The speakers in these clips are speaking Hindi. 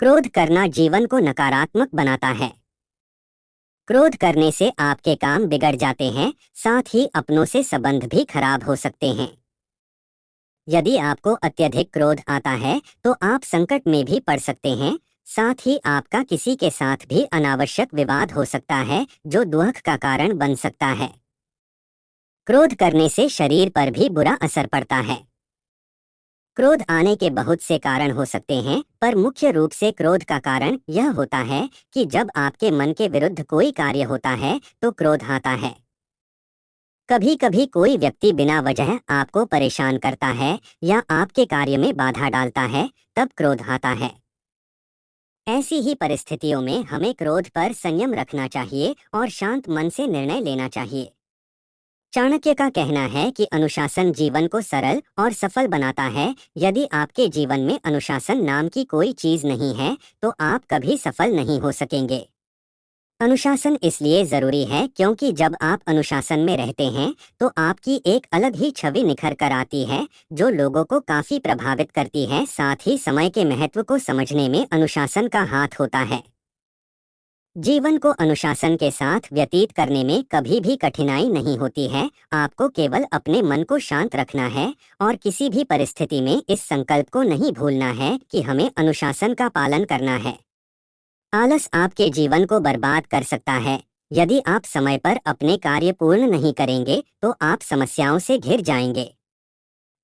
क्रोध करना जीवन को नकारात्मक बनाता है। क्रोध करने से आपके काम बिगड़ जाते हैं, साथ ही अपनों से संबंध भी खराब हो सकते हैं। यदि आपको अत्यधिक क्रोध आता है तो आप संकट में भी पड़ सकते हैं, साथ ही आपका किसी के साथ भी अनावश्यक विवाद हो सकता है जो दुख का कारण बन सकता है। क्रोध करने से शरीर पर भी बुरा असर पड़ता है। क्रोध आने के बहुत से कारण हो सकते हैं, पर मुख्य रूप से क्रोध का कारण यह होता है कि जब आपके मन के विरुद्ध कोई कार्य होता है तो क्रोध आता है। कभी कभी कोई व्यक्ति बिना वजह आपको परेशान करता है या आपके कार्य में बाधा डालता है, तब क्रोध आता है। ऐसी ही परिस्थितियों में हमें क्रोध पर संयम रखना चाहिए और शांत मन से निर्णय लेना चाहिए। चाणक्य का कहना है कि अनुशासन जीवन को सरल और सफल बनाता है। यदि आपके जीवन में अनुशासन नाम की कोई चीज नहीं है तो आप कभी सफल नहीं हो सकेंगे। अनुशासन इसलिए जरूरी है क्योंकि जब आप अनुशासन में रहते हैं तो आपकी एक अलग ही छवि निखर कर आती है जो लोगों को काफी प्रभावित करती है। साथ ही समय के महत्व को समझने में अनुशासन का हाथ होता है। जीवन को अनुशासन के साथ व्यतीत करने में कभी भी कठिनाई नहीं होती है। आपको केवल अपने मन को शांत रखना है और किसी भी परिस्थिति में इस संकल्प को नहीं भूलना है कि हमें अनुशासन का पालन करना है। आलस आपके जीवन को बर्बाद कर सकता है। यदि आप समय पर अपने कार्य पूर्ण नहीं करेंगे तो आप समस्याओं से घिर जाएंगे।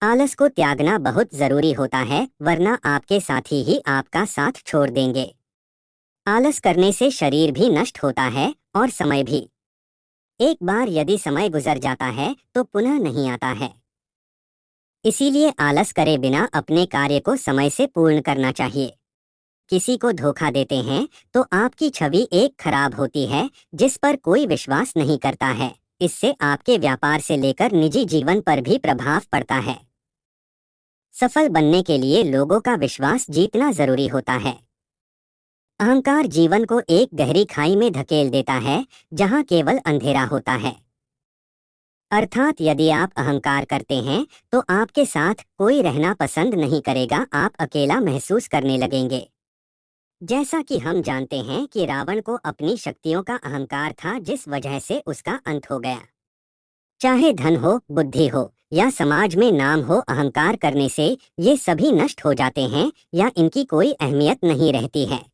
आलस को त्यागना बहुत जरूरी होता है, वरना आपके साथी ही आपका साथ छोड़ देंगे। आलस करने से शरीर भी नष्ट होता है और समय भी। एक बार यदि समय गुजर जाता है तो पुनः नहीं आता है। इसीलिए आलस करे बिना अपने कार्य को समय से पूर्ण करना चाहिए। किसी को धोखा देते हैं तो आपकी छवि एक खराब होती है जिस पर कोई विश्वास नहीं करता है। इससे आपके व्यापार से लेकर निजी जीवन पर भी प्रभाव पड़ता है। सफल बनने के लिए लोगों का विश्वास जीतना जरूरी होता है। अहंकार जीवन को एक गहरी खाई में धकेल देता है जहां केवल अंधेरा होता है। अर्थात यदि आप अहंकार करते हैं तो आपके साथ कोई रहना पसंद नहीं करेगा, आप अकेला महसूस करने लगेंगे। जैसा कि हम जानते हैं कि रावण को अपनी शक्तियों का अहंकार था जिस वजह से उसका अंत हो गया। चाहे धन हो, बुद्धि हो या समाज में नाम हो, अहंकार करने से ये सभी नष्ट हो जाते हैं या इनकी कोई अहमियत नहीं रहती है।